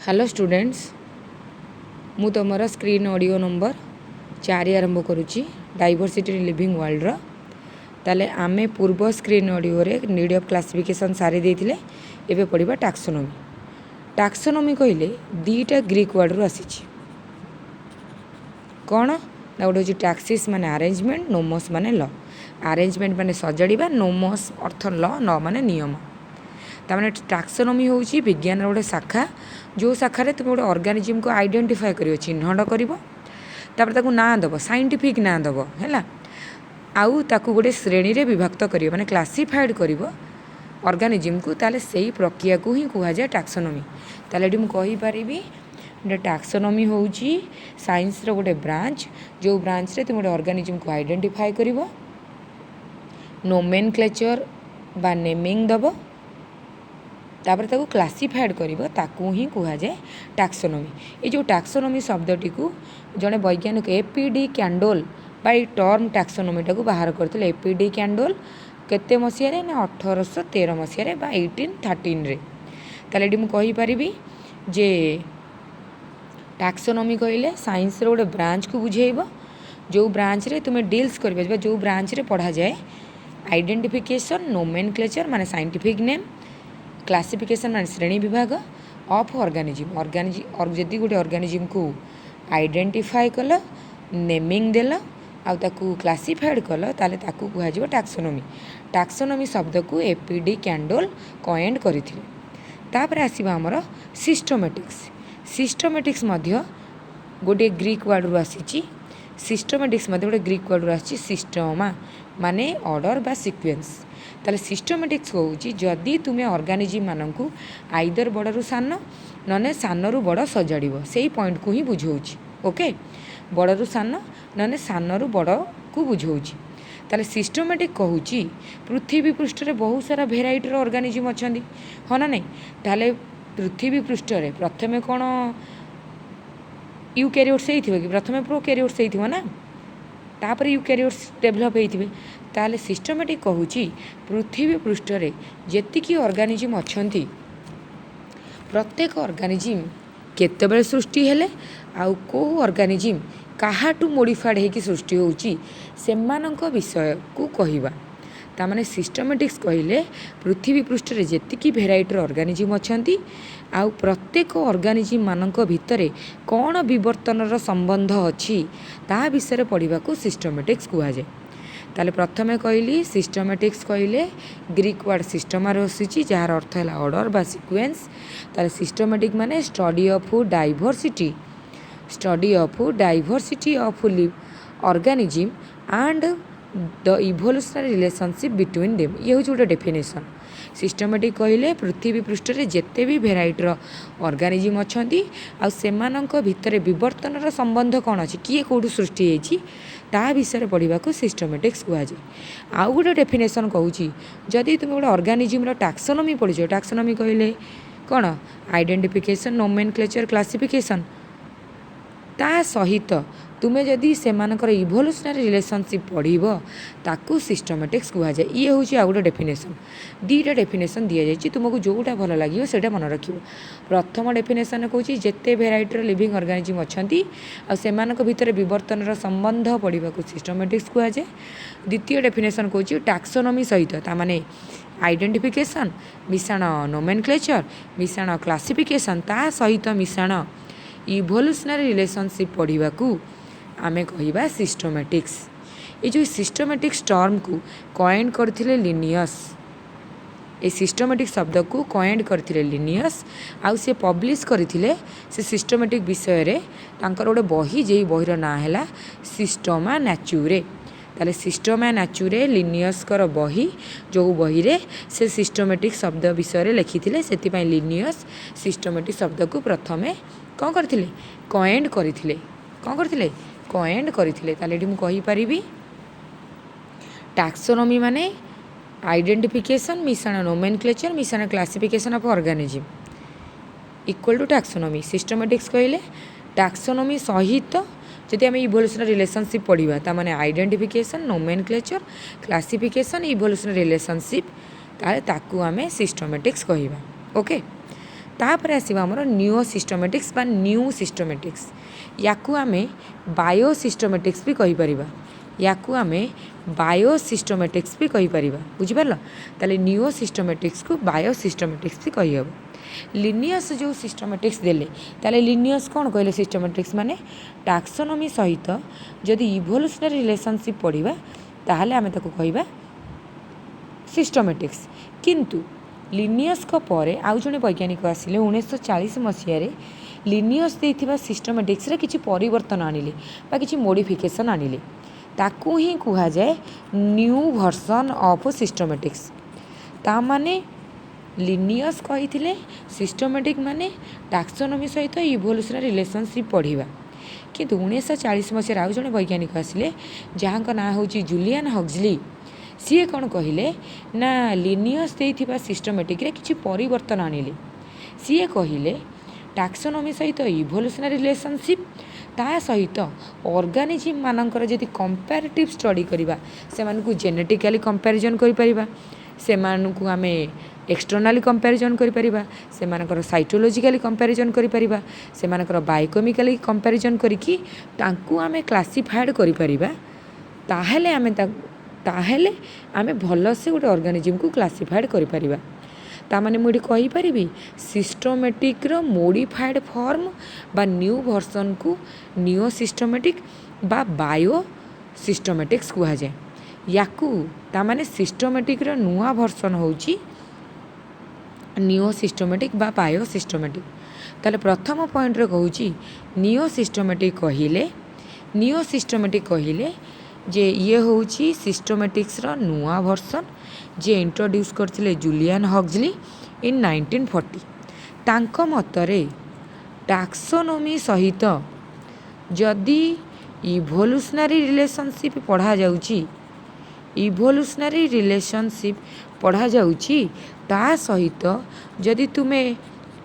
Hello students मु तुमर screen audio number 4 आरंभ करुच्ची डाइवर्सिटी इन लिविंग वर्ल्ड रो ताले आमे पूर्व स्क्रीन ऑडियो रे नीड ऑफ क्लासिफिकेशन सारी देथिले एबे पढ़िबा टैक्सोनॉमी। टैक्सोनॉमी कहले दीटा ग्रीक वर्ड रो आसीची कोन ना गोटे होची टैक्सिस माने अरेंजमेंट नोमोस माने लॉ। अरेंजमेंट माने सजाड़िबा नोमोस अर्थ लॉ न माने नियम। तामाने टैक्सोनॉमी होची विज्ञान गोटे शाखा जो शाखा तुम गोटे ऑर्गेनिज्म को आइडेंटिफाई कर चिन्हट कर ना दब साइंटिफिक ना दब है आउ ताकू गोटे श्रेणी रे विभक्त कर माने क्लासिफाइड कर ऑर्गेनिज्म को ताले सही प्रक्रिया को ही कह जाए टैक्सोनॉमी। ताले एठी मु कहि परिबी टैक्सोनॉमी होची साइंस रो गोटे ब्रांच जो ब्रांच रे तुम गोटे ऑर्गेनिज्म को आइडेंटिफाई कर नोमेनक्लेचर बा नेमिंग दब तापर ताकू क्लासिफाइड करिबो ताकू ही कह जाए टैक्सोनॉमी। ये जो टैक्सोनॉमी शब्दटी को जड़े वैज्ञानिक APD Candolle by term taxonomy टाको बाहर करते एपीडी कैंडोल केते मसीह रे ना 1813 मसीह रे बा 1813 रे। ताले एडी मु कहि परिबी जे टैक्सोनॉमी कहले साइंस रो गोटे ब्रांच को बुझेइबो जो ब्रांच रे तुमे डील्स करबे जो ब्रांच रे पढ़ा जाए आइडेंटिफिकेशन नोमेनक्लेचर माने साइंटिफिक नेम क्लासिफिकेशन मान श्रेणी विभाग ऑफ ऑर्गेनिज्म और जदि गोटे ऑर्गेनिज्म को आइडेंटिफाई कल नेमिंग देल आउ क्लासिफाइड कल ताले ताकू कह टैक्सोनॉमी। टैक्सोनॉमी शब्द को एपीडी कैंडोल कॉइंड करथिले। तापर आसीबा हमर सिस्टमैटिक्स। सिस्टमैटिक्स मध्य गोटे ग्रीक वर्ड रो आसीची सिस्टमैटिक्स मध्य गोटे ग्रीक वर्ड रो आसीची सिस्टमा माने ऑर्डर बा सीक्वेंस। ताले सिस्टमैटिक्स होउची जदि तुमे ऑर्गेनिज्म माननकु आइदर बड़रू सान नने सानरू बड़ सजाड़िबो सेही पॉइंट को ही बुझाउची। ओके बड़रू सान नने सानरू बड़ को बुझाउची। ताले सिस्टमैटिक कहूची पृथ्वी पृष्ठ रे बहुत सारा भेराइटी रो ऑर्गेनिज्म अछंदी हो ना नहीं। ताले पृथ्वी पृष्ठ रे प्रथमे कोन यूकैरियोट्स हेइथिबो कि प्रथमे प्रोकैरियोट्स हेइथिबो ना तापर यूकैरियोट्स डेभलप हेइथिबे। ताले सिस्टमैटिक कहूची पृथ्वी पृष्ठ रे जेतिकी ऑर्गेनिज्म अछंती प्रत्येक ऑर्गेनिज्म केतेबेले सृष्टि हेले आउ को ऑर्गेनिज्म काहाटू मॉडिफाइड हेकि सृष्टि होउची सेमानंक विषय को कहिबा। तामाने सिस्टमैटिक्स कहले पृथ्वी पृष्ठ रे जेतिकी भेराइटी ऑर्गेनिज्म अछंती आउ प्रत्येक ऑर्गेनिज्म मानंक भितरे कौन विवर्तनर संबंध अछि ता विषय पढ़िबा को सिस्टमैटिक्स कह जाए। ताले प्रथमे कहली सिस्टमैटिक्स कहले ग्रीक वर्ड सिस्टमार आसीची जार अर्थ है ऑर्डर बा सीक्वेंस। ताले सिस्टमैटिक माने study of diversity of organism and the evolutionary relationship between them. ये हूँ गोटे डेफिनेशन। सिस्टमैटिक कहले पृथ्वी पृष्ठ रे जेते भी भेराइटर ऑर्गेनिज्म अछंती आ सेमानंक भितरे विवर्तनर संबंध कौन अछि किए कोठू सृष्टि हेछि ता विषय पढ़िबा को सिस्टमैटिक्स कह जाए। आउ गोटे डेफिनेशन कहूची जदि तुम गोटे ऑर्गेनिज्म रो टैक्सोनॉमी पढ़िछ टैक्सोनॉमी कहले कौन आइडेंटिफिकेशन नोमेनक्लेचर क्लासिफिकेशन ता सहित तुमे जदि सेमानकर इवोल्यूशनरी रिलेशनशिप पढ़िब ताकू सिस्टमैटिक्स कह जाए। ये हूँ आ गोटे डेफिनेशन। दीटा डेफिनेशन दि जाइए तुमको जोटा भल लगे से मन रख। प्रथम डेफिनेशन कहूँ जिते भेराइटर लिविंग ऑर्गेनिज्म अछंती आ सेमानक भितर विवर्तनर संबंध पढ़ा को सिस्टमैटिक्स कह जाए। द्वितीय डेफिनेशन कहूँ टैक्सोनॉमी सहित तामाने आइडेंटिफिकेशन मिशाण नोमेनक्लेचर मिशाण क्लासिफिकेशन ता सहित मिशाण इवोल्यूशनरी रिलेशनशिप पढ़ा को आमे कहिबा सिस्टमैटिक्स। ये जो सिस्टमैटिक्स टर्म को कॉइंड करथिले लिनियस। ए सिस्टमैटिक शब्द को कॉइंड करथिले लिनियस आउ से पब्लिश करथिले से सिस्टमैटिक विषय रे तांकर गोटे बही जे बहीर ना हैला सिस्टमा न्याचुरे। ताले सिस्टमा न्याचुरे लिनियस कर बही जो बही रे से सिस्टमैटिक शब्द विषय रे लिखिथिले सेति पई लिनियस सिस्टमैटिक शब्द को प्रथमे कौन करथिले कॉइंड करथिले ताले एठी मु कहि परिबी टैक्सोनॉमी माने आइडेंटिफिकेशन मिशाण नोमेनक्लेचर मिशाण classification of organism equal to taxonomy. Systematics कहले टैक्सोनॉमी सहित जदि आम इवोल्यूशनरी रिलेशनशिप पढ़ा ता माने identification nomenclature classification evolutionary relationship ताकू आमे सिस्टमैटिक्स कहवा। ओके तापर आसवा आमर न्यूओ सिस्टमेटिक्स बा न्यू सिस्टमेटिक्स याकू आमे बायो सिस्टमेटिक्स भी कहीपर याकू आमे बायो सिस्टमेटिक्स भी कहीपर बुझिपार ताले न्यूओ सिस्टमेटिक्स को बायो सिस्टमेटिक्स भी कहीहब लिनियस जो सिस्टमेटिक्स देले ताले लिनियस कौन कहले सिस्टमेटिक्स माने टाक्सोनोमी सहित जदि इवोल्यूशनरी रिलेशनशिप पढ़ा ताहले आमे ताको कहिबा सिस्टमेटिक्स किंतु लिनियस को परे आउ जने वैज्ञानिक आसिले 1940 मसीह लिनियस देथिबा सिस्टमेटिक्स रे किछि परिवर्तन आनिले बा किछि मॉडिफिकेशन आनिले ताकू ही कुहा जाए न्यू वर्जन ऑफ सिस्टमेटिक्स ता माने लिनियस कही सिस्टमेटिक माने टाक्सोनोमी सहित इवोल्यूशनरी रिलेशनशिप पढ़ा किंतु 1940 मसीह आउ जने वैज्ञानिक आसिले जहाँ ना हूँ जूलियन हक्सली सी कौन कहले ना लिनियस देथिबा सिस्टमेटिक रे किछि परिवर्तन आनिले सी कहले टाक्सोनोमी सहित इवोल्यूशनरी रिलेशनशिप ता सहित ऑर्गेनिज्म मानकर जदि कंपैरेटिव स्टडी करिबा सेमानकु जेनेटिकली कंपैरिजन करि परिबा सेमानकु आमे एक्सटर्नाली कंपैरिजन करि परिबा सेमानकर साइटोलॉजिकली कंपैरिजन करि परिबा सेमानकर बायोकेमिकली कंपैरिजन करिकि तांकु आमे क्लासिफाइड करि परिबा ताहेले आमे भल से गोटे ऑर्गेनिज्म को क्लासिफाइड करि परिबा तामाने मुझे कहीपरि सिस्टमेटिक रो मॉडिफाइड फॉर्म बा न्यू वर्जन को न्यू सिस्टमेटिक बा बायो सिस्टमेटिक्स कहा जाए याकू तामाने सिस्टमेटिक रो नुआ वर्जन होची न्यू सिस्टमेटिक बा बायो सिस्टमेटिक ताले प्रथम पॉइंट रे कहूची न्यू सिस्टमेटिक कहिले जे ये होची सिस्टमेटिक्स रो नुआ वर्जन जे इंट्रोड्यूस करथिले जूलियन हक्सली इन 1940 तांको मतरे टाक्सोनोमी सहित जदि इवोल्यूशनरी रिलेशनशिप पढ़ा जाउची ता सहित जदि तुमे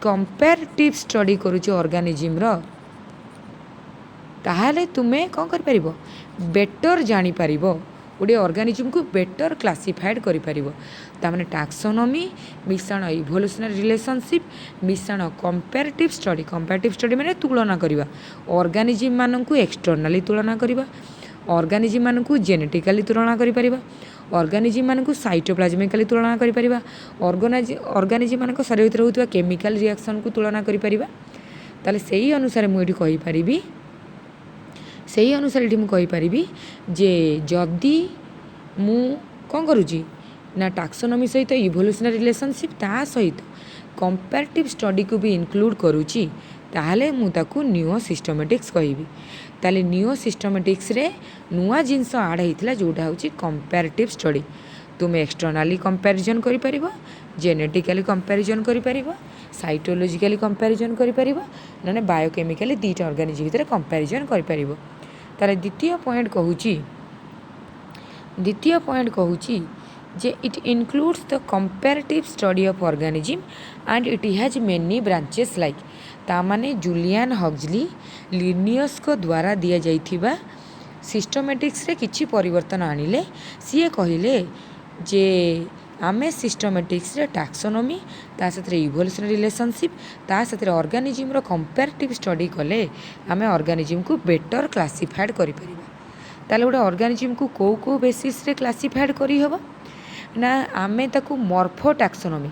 कंपैरेटिव स्टडी करूछ ऑर्गेनिज्म रो ताहले तुमे कौन कर परिबो बेटर जानी परिबो गोटे ऑर्गेनिज्म को बेटर क्लासिफाइड करि परिबो तामाने टाक्सोनोमी मिश्रण इवोल्यूशनरी रिलेशनशिप मिश्रण कंपैरेटिव स्टडी माने तुलना करिबा ऑर्गेनिज्म मानन को एक्सटर्नली तुलना करिबा ऑर्गेनिज्म मानन को जेनेटिकली तुलना करि परिबा ऑर्गेनिज्म मानन को साइटोप्लाज्मिकली तुलना करि परिबा ऑर्गेनिज्म मानन को शरीर भीतर होतबा केमिकल रिएक्शन को तुलना करि परिबा ताले सेही अनुसार मु एठी कहि परिबी सेही अनुसार एठी मु कहि परिबी जे जदि मु कौन करुची ना टाक्सोनोमी सहित इवोल्यूशनरी रिलेशनशिप ता सहित कंपैरेटिव स्टडी को भी इंक्लूड करुची ताहले मु ताकू न्यू सिस्टमेटिक्स कहिबी ताले न्यू सिस्टमेटिक्स रे नुआ जिनस आड होइतिला जोटा होची कंपैरेटिव स्टडी तुमे एक्सटर्नली कंपैरिजन करि परिबो जेनेटिकली कंपैरिजन करि परिबो साइटोलॉजिकली कंपैरिजन करि परिबो नाने बायोकेमिकली दीटा ऑर्गेनिज्म भितर कंपैरिजन करि परिबो ताले द्वितीय पॉइंट कहूची जे it includes the comparative study of organism and it has many branches like तामाने जूलियन हक्सली लिनियस को द्वारा दिया जाइथिबा सिस्टमेटिक्स रे किछि परिवर्तन आनिले सीए कहिले जे आमे सिस्टमेटिक्स रे टाक्सोनोमी ता साथे इवोल्यूशनरी रिलेशनशिप ता साथे ऑर्गेनिज्म रो कंपैरेटिव स्टडी कले आमे ऑर्गेनिज्म को बेटर क्लासिफाइड करि परिबा ताले गोटे ऑर्गेनिज्म को को बेसिस रे क्लासिफाइड करि हबो ना आमे ताकू मॉर्फो टाक्सोनोमी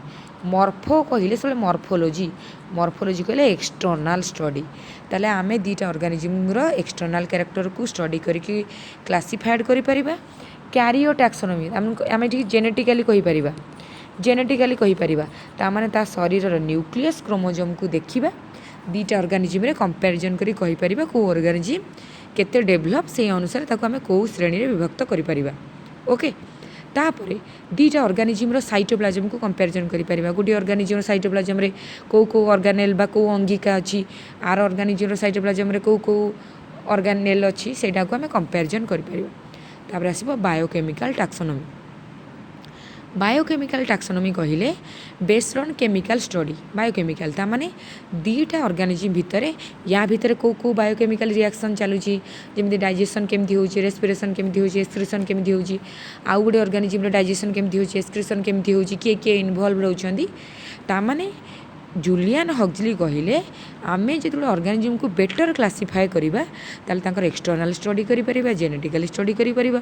मॉर्फो कहिले से मॉर्फोलॉजी कहले एक्सटर्नल स्टडी ताले आमे दीटा ऑर्गेनिज्म रो एक्सटर्नल कैरेक्टर को स्टडी करके क्लासिफाइड करि परिबा कैरियो टाक्सोनोमी आमे ठीक जेनेटिकली कहि परिबा ता माने ता शरीर रो न्यूक्लियस क्रोमोसोम को देखिबा दीटा ऑर्गेनिज्म रे कंपैरिजन करि कहि परिबा को ऑर्गेनिज्म केते डेवलप से अनुसार ताको आमे को श्रेणी रे विभक्त करि परिबा ओके तापरे दीटा ऑर्गेनिज्म रो साइटोप्लाज्म को कंपैरिजन करि परिबा गोटे ऑर्गेनिज्म रो साइटोप्लाज्म रे को ऑर्गेनेल बा को अंगिका अछि आर ऑर्गेनिज्म रो साइटोप्लाज्म रे को ऑर्गेनेल अछि सेटा को आमे कंपैरिजन करि परिबा तापर आसीबो बायोकेमिकल टाक्सोनोमी कहिले based on chemical study biochemical ता माने दीटा ऑर्गेनिज्म भितरे या भितरे को बायोकेमिकल रिएक्शन चलुची जेमि डाइजेशन केमथि होची रेस्पिरेशन केमथि होची एक्सक्रीशन केमथि होची आउ गुडे ऑर्गेनिज्म रो डाइजेशन केमथि होची एक्सक्रीशन केमथि होची के इन्वॉल्व रहउछंदी ता माने जूलियन हक्सली कहले आमे जो ऑर्गेनिज्म को बेटर क्लासीफाए करवा ताल एक्सटर्नल स्टडी करिपरिबा जेनेटिकली स्टडी करिपरिबा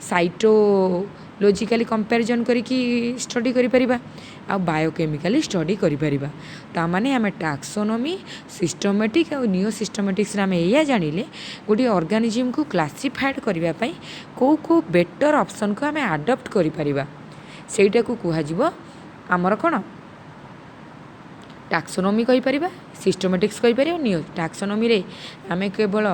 साइटोलॉजिकली कंपैरिजन करके स्टडी करिपरिबा आ बायोकेमिकली स्टडी करिपरिबा तामाने आमे टैक्सोनॉमी सिस्टमैटिक और नियो सिस्टमैटिक्स रे आमे एया जानिले गोटे ऑर्गेनिज्म को क्लासीफाइड करबा पई को बेटर ऑप्शन को आमे अडॉप्ट करिपरिबा सेटा को कुहा जिवो हमर कोन टैक्सोनॉमी कहि परिबा सिस्टमैटिक्स कहि परिबा नियो टैक्सोनॉमी रे आमे केवल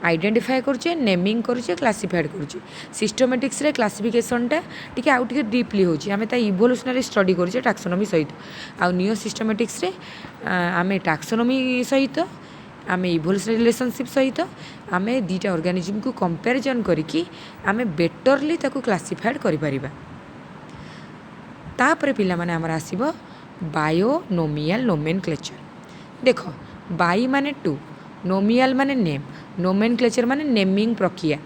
आइडेंटिफाई करुचे नेमिंग करुचे क्लासीफाइड करुचे सिस्टमैटिक्स रे क्लासिफिकेशनटा टिके आउ टिके डीपली होची आमे ता इवोल्यूशनरी स्टडी करुचे टैक्सोनॉमी सहित आ नियो सिस्टमैटिक्स रे आमे टैक्सोनॉमी सहित आमे इवोल्यूशनरी रिलेशनशिप सहित आमे दीटा ऑर्गेनिज्म को कंपैरिजन करिकि आमे बेटरली ताको क्लासीफाइड करि परिबा तापर पिला माने हमर आसीबो बायोनोमियल नोमेनक्लेचर देख बाई माने टू नोमियल माने नेम नोमेनक्लेचर माने नेमिंग प्रक्रिया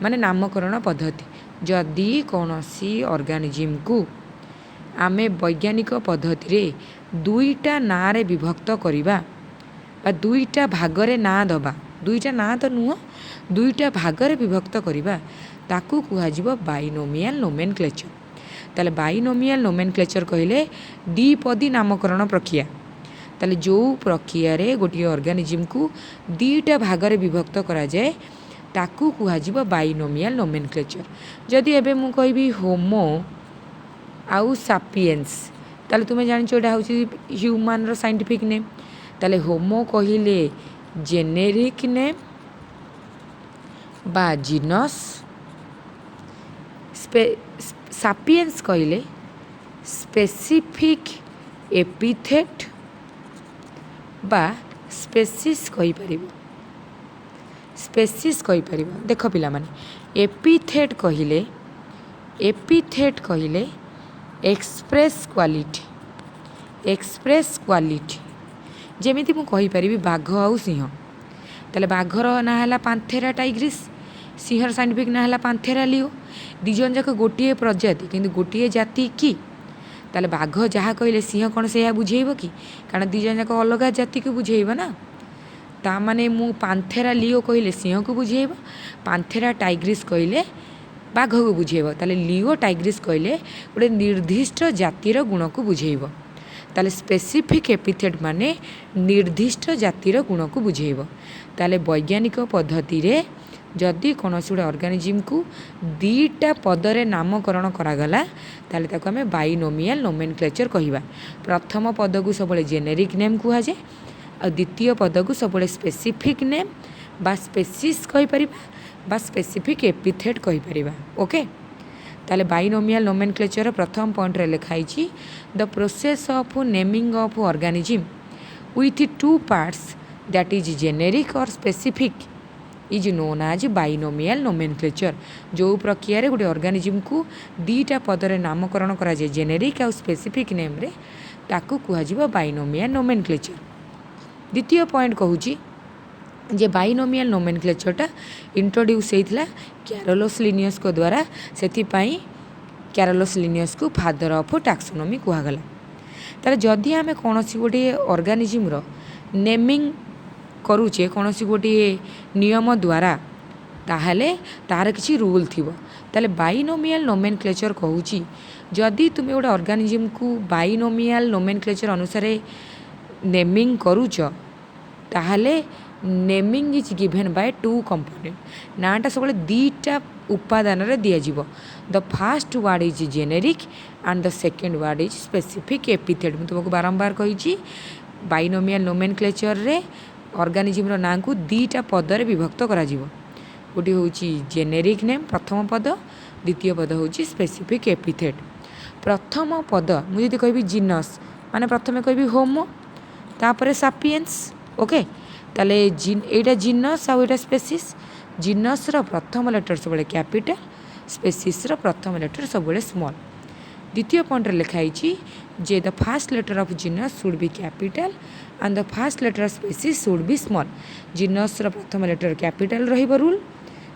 माने नामकरण पद्धति जदि कौनसी ऑर्गेनिज्म को आमे वैज्ञानिक पद्धति रे दुईटा ना रे विभक्त करिबा बा दुईटा भागरे ना दबा दुईटा ना तो नुह दुईटा भागरे विभक्त करिबा ताकू कुहा जिवो बाइनोमियल नोमेनक्लेचर ताले बाइनोमियल नोमेनक्लेचर कहले द्विपदी नामकरण प्रक्रिया ताले जो प्रक्रिया रे गोटे ऑर्गेनिज्म को दीटा भागरे विभक्त करा जाए ताकू कुहा जिवो बाइनोमियल नोमेनक्लेचर जदि एबे मु कहबी होमो आउ सापिएंस ताले तुमे जानि छोटा होची ह्यूमन रो साइंटिफिक नेम ताले होमो कहिले जेनेरिक नेम बा जीनस सापिएंस कहले स्पेसिफिक एपिथेट बा स्पेसीस कहि परिबो स्पेसीस कहि परिबो देख पिला माने एपिथेट कहले एक्सप्रेस क्वालिटी जेमिति मु कहि परिबी बाघ आउ सिंह ताले बाघर ना हला पांथेरा टाइग्रिस सिंहर साइंटिफिक ना हला पांथेरा लिओ दिजन जाक गोटे प्रजाति किंतु गोटे जाति की ताले बाघ जहाँ कहले सिंह कौन से बुझेब कि कारण दिजन जाक अलग जाति को बुझेब ना ता माने मु पांथेरा लिओ कहले सिंह को बुझेब पांथेरा टाइग्रिस कहले बाघ को बुझेब ताले लिओ टाइग्रिस कहले गोटे निर्दिष्ट जातिर गुण को बुझेब ताले स्पेसिफिक एपिथेट माने निर्दिष्ट जातिर गुण को बुझेब ताले वैज्ञानिक पद्धति रे जदि कौन गोटे ऑर्गेनिज्म को दीटा पदरे नामकरण करागला ताले ताको आमे बाइनोमियल नोमेनक्लेचर कहिबा प्रथम पद को सबले जेनेरिक नेम कुहा जाए और द्वितीय पद को सबले स्पेसिफिक नेम बा स्पेसीस कहि परिबा बा स्पेसिफिक एपिथेट कहि परिबा ओके ताले बाइनोमियल नोमेनक्लेचर प्रथम पॉइंट रे लिखाई छी the process of naming of organism with two parts that is generic और specific is known as binomial nomenclature जो प्रक्रिया रे गोटे ऑर्गेनिज्म को दीटा पदरे नामकरण करा जाए जेनेरिक और स्पेसिफिक नेम रे ताकू कुहा जिवो बाइनोमियल नोमेनक्लेचर द्वितीय पॉइंट कहूची जे बाइनोमियल नोमेनक्लेचरटा इंट्रोड्यूस होइथिला कैरोलस लिनियस को द्वारा सेथि पई कैरोलस लिनियस को फादर ऑफ टैक्सोनॉमी कुहा गला ताले जदि आमे कोनोसी गोटे ऑर्गेनिज्म रो नेमिंग करूचे कोनोसी गोटे नियम द्वारा ताहले तार किछि रूल थिबो ताले बाइनोमियल नोमेनक्लेचर कहूची जदि तुमे गोटे ऑर्गेनिज्म को बाइनोमियल नोमेनक्लेचर अनुसार नेमिंग करूच ताहले naming is given by two component नाटा सब दीटा उपादान रे दिया जीवो the first word is generic and the second word is specific epithet मु तुमको बारंबार कहिची बाइनोमियल नोमेनक्लेचर रे ऑर्गेनिज्म रो नाम को दीटा पदरे विभक्त करा जीवो गोटे होची जेनेरिक नेम प्रथम पद द्वितीय पद होची स्पेसिफिक एपिथेट प्रथम पद मु जदि कहबी जीनस माने प्रथमे कहबी होमो तापरे सापिएंस ओके ताले एटा जीनस आ एटा स्पेसीस जीनस रो प्रथम लेटर सब कैपिटल स्पेसीस रो प्रथम लेटर सब स्मॉल द्वितीय पॉइंट लिखाई जे the first letter of genus should be capital and the first letter of species should be small genus रो प्रथम लेटर कैपिटल रहिबो रूल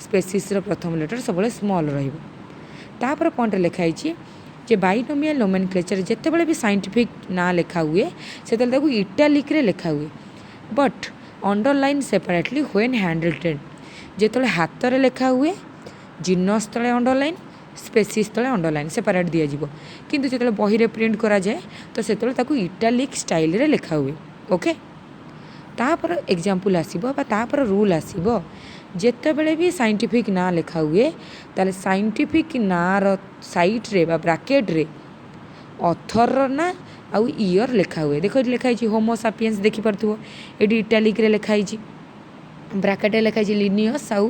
स्पेसीस रो प्रथम लेटर सब स्मॉल रहिबो तापर पॉइंट लिखाई जे बाइनोमियल नोमेनक्लेचर जितेबाला भी साइंटिफिक ना लिखा हुए से इटालिक रे लिखा हुए but underline separately when hand retain जिते हाथ में लिखा हुए जिनस तले अंडरलाइन स्पेसीस तले अंडरलाइन सेपरेट दिज्व किंतु जो बही प्रिंट करा जाए तो से इटालिक स्टाइल रे लिखा हुए ओके तापर एग्जाम्पल आसब तापर रूल आसब जितेबले भी साइंटिफिक ना लिखा हुए ताले साइंटिफिक नार साइट रे बा ब्राकेट रे ऑथर ना आउ ईयर लिखा हुए देख लिखाई होमो सापियंस देखिपो ये इटालिक रे लिखाई ब्राकेट लिखाई लिनियस आउ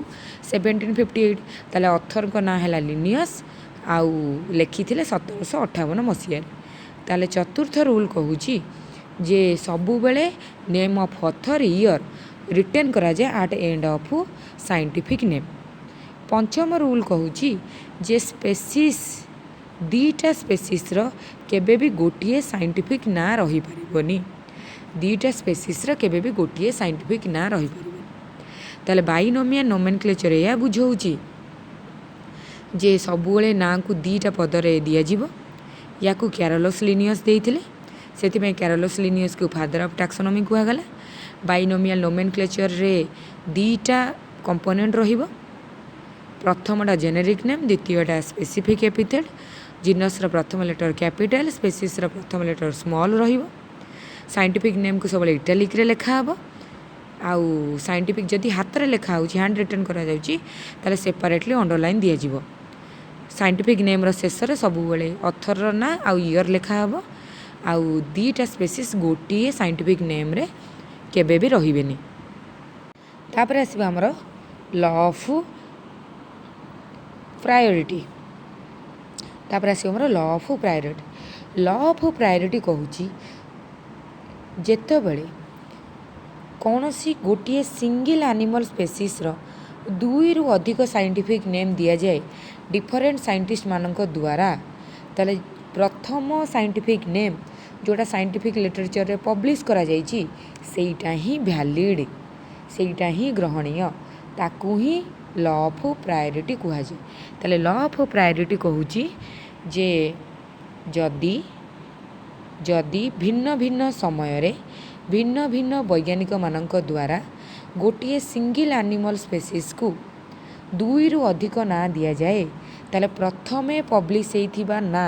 1758 ताले ऑथर को ना है लिनियस आउ लिखी 1758 मसीह ताले चतुर्थ रूल कहूँ जे सबु बेले name of author year written करा जाए at end of scientific name. पंचम रूल कहूँ जे स्पेसीस दीटा स्पेसीस रो केबे भी गोटिए साइंटिफिक ना रही परिबोनी दीटा स्पेसीस रो केबे भी गोटिए साइंटिफिक ना रही परिबोनी ताले बाइनोमियल नोमेनक्लेचर या बुझाऊची जे सबुबले ना को दीटा पदरे दिया जीवो या को कैरोलस लिनियस देइथिले सेति कैरोलस लिनियस को फादर ऑफ टैक्सोनॉमी कहगला बाइनोमियल नोमेनक्लेचर रे दीटा कंपोनेंट रहिबो प्रथमटा जेनेरिक नेम द्वितीयटा स्पेसिफिक एपिथेट जिनस प्रथम लेटर कैपिटल स्पेसीस प्रथम लेटर स्मॉल रहिबो साइंटिफिक नेम को सब इटालिक रे लिखा हबो आउ साइंटिफिक जदि हाथ रे लिखा होची हैंड रिटन करा जाउची ताले सेपरेटली अंडरलाइन दिया जीवो साइंटिफिक नेम रो शेष रे सब बेले ऑथर रो ना आउ ईयर लिखा हबो आउ दीटा स्पेसीस गोटिए साइंटिफिक नेम रे केबे भी रहिबेनी तापर आसीबा हमरो लॉ ऑफ प्रायोरिटी तापर आसीबा हमरो लॉ ऑफ प्रायोरिटी कहूची जेतेबेले कौनसी गोटे सिंगल एनिमल स्पेसीस रो दुई रु अधिक साइंटिफिक नेम दिया जाए डिफरेंट साइंटिस्ट मानक द्वारा ताले प्रथम साइंटिफिक नेम जोटा साइंटिफिक लिटरेचर रे पब्लिश करा जाइची सेटा ही वैलिड सेटा ही ग्रहणीय ताकू ही लॉ ऑफ प्रायोरिटी कहा जाए ताले लॉ ऑफ प्रायोरिटी कहूची जे जदि जदि भिन्न भिन्न समय रे भिन्न भिन्न वैज्ञानिक मानक द्वारा गोटे सिंगल एनिमल स्पेसीस को दुई रु अधिक ना दिया जाए ताले प्रथमे पब्लिश होइथिबा ना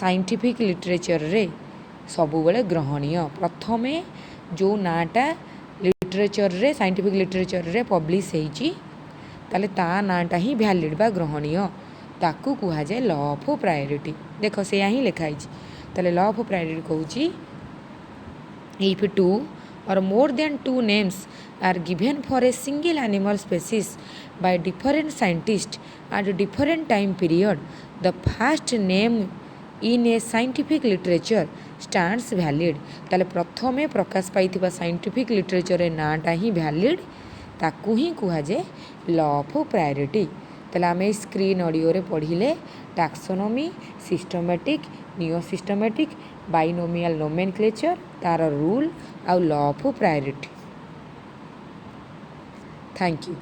साइंटिफिक लिटरेचर रे सबुबले ग्रहणीय प्रथमे जो नाटा लिटरेचर रे साइंटिफिक लिटरेचर रे पब्लिश होइची ताले ता नाटा ही वैलिड बा ग्रहणीय ताकू कहा जाए लॉ ऑफ प्रायोरिटी देखो से ही लिखाई ताले लॉ ऑफ प्रायोरिटी कहूची if two or more than two names are given for a single animal species by different scientists at different time period the first name in a scientific literature stands valid ताले प्रथमे प्रकाश पाइथिबा scientific literature रे नाटा ही valid ताकू ही कहा जाए law of priority ताले आमे screen audio रे पढ़िले taxonomy systematic neo systematic binomial nomenclature तार रूल आउ law of priority thank you.